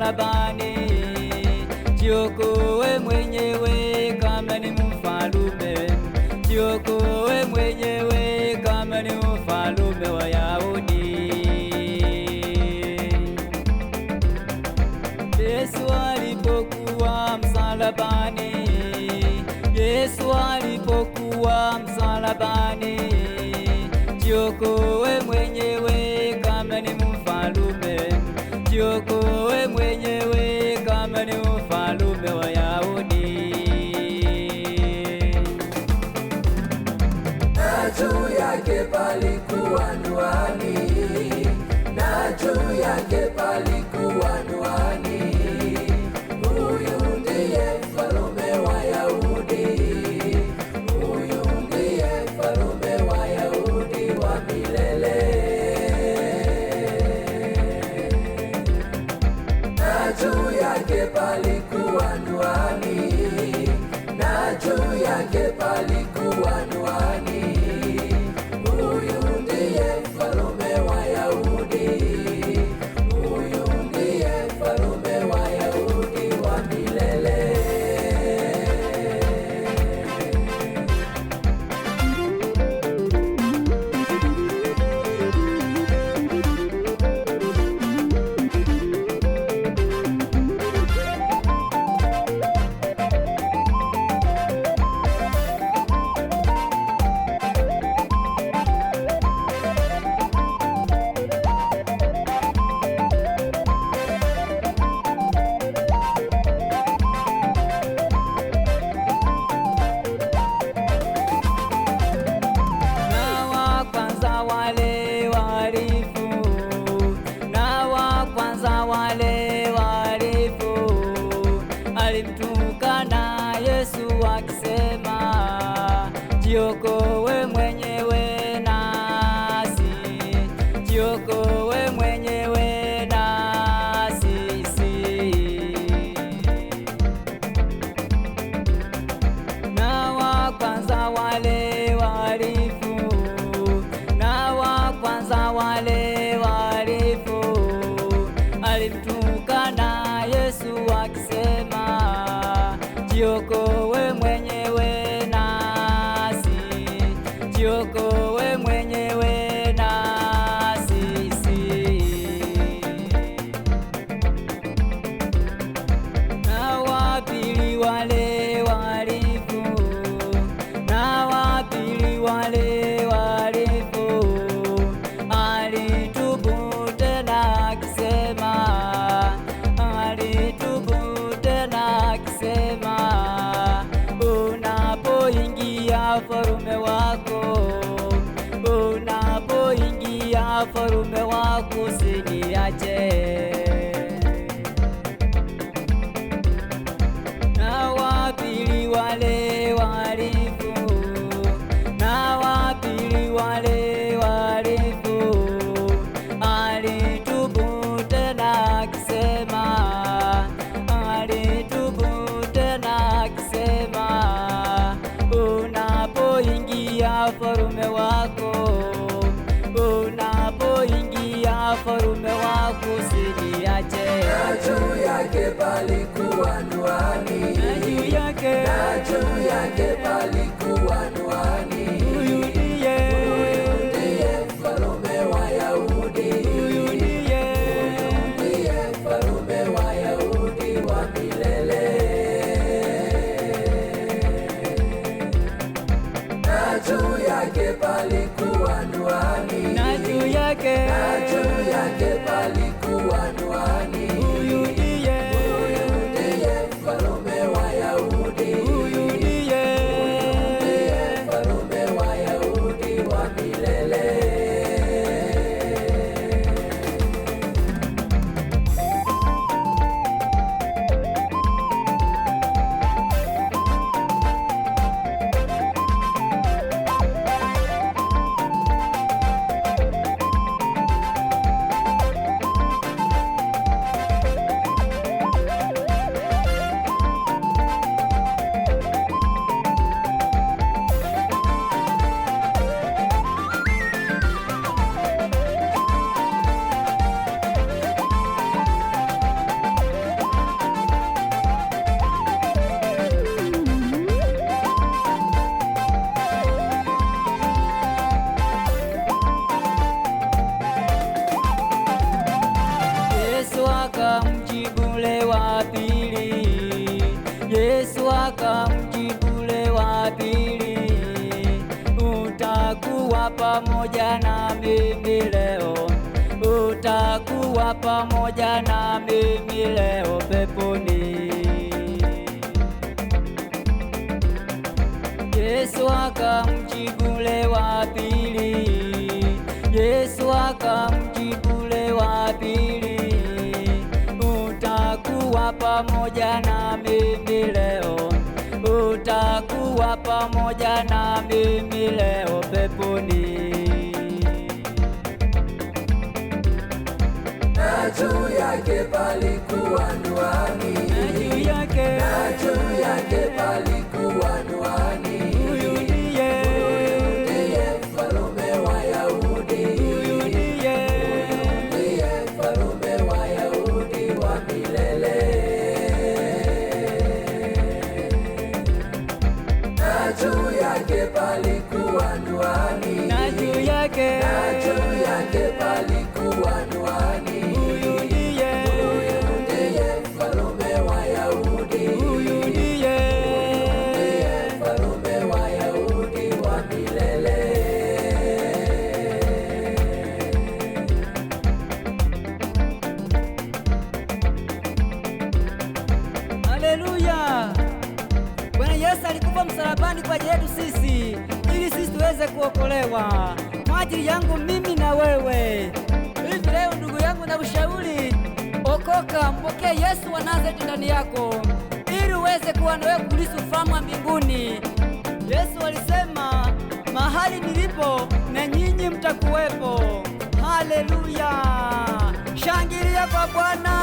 msalabani, jiokoe mwenyewe kama ni mfalume, jiokoe mwenyewe kama ni mfalume wa Yahudi. Yesu alipokuwa msalabani, Yesu alipokuwa msalabani, jiokoe mwenyewe kama ni mfalume, jiokoe mwenyewe kama ni mfalume wa Yahudi. Na juu yake palikuwa nduani, na juu yake palikuwa nduani. Huyu ndiye mfalume wa Yahudi, huyu ndiye mfalume wa Yahudi wa milele. Na juu yake palikuwa nduani, na juu yake palikuwa nduani. Huyu ndiye mfalume wa Yahudi, huyu ndiye mfalume wa Yahudi wa milele. Alimtukana Yesu akisema, jiokoe mwenyewe nasi, jiokoe mwenyewe na sisi. Na wa kwanza wale walifu, na wa kwanza wale walifu, alimtukana Yesu akisema, jiokoe mwenyewe nasi, jiokoe mwenyewe na sisi. Na wapili wale walifu, na wapili wale walifu, alitubu tena akisema, alitubu tena akisema, unapoingia farume wako, unapoingia farume wako usiniache. Na wapili wale walifu, na wapili wale walifu, alitubu tena akisema, alitubu tena akisema, unapoingia farume wako, unapoingia farume wako usiniache. Na juu yake palikuwa nduani, na juu yake, na juu yake palikuwa nduani. huyu ndiye mfalume wa Yahudi, huyu ndiye mfalume wa Yahudi wa milele. Na juu yake palikuwa nduani, na juu yake, na juu yake palikuwa nduani. huyu ndiye mfalume wa Yahudi, huyu ndiye mfalume wa Yahudi wa milele. utakuwa pamoja na mimi leo, utakuwa pamoja na mimi leo peponi. Yesu akamjibu yule wa pili, Yesu akamjibu yule wa pili, utakuwa pamoja na mimi leo, utakuwa pamoja na mimi leo peponi. Na juu yake palikuwa nduani, Na juu yake, na juu yake palikuwa nduani. huyu ndiye, Ndiye mfalume wa Yahudi, huyu ndiye, ndiye mfalume wa Yahudi wa milele. Na juu yake palikuwa nduani, na juu yake, na juu yake palikuwa nduani. huyu ndiye, Ndiye mfalume wa Yahudi, huyu ndiye, ndiye mfalume wa Yahudi wa milele. haleluya. Bwana Yesu alikufa msalabani kwa ajili yetu sisi, ili sisi tuweze kuokolewa, kwa ajili yangu mimi na wewe. Hivi leo ndugu yangu, na ushauri, okoka, mpokee Yesu wa Nazareti ndani yako, ili uweze kuwa na wewe kurithi ufalme wa mbinguni. Yesu alisema, mahali nilipo na nyinyi mtakuwepo. Haleluya, shangilia kwa Bwana.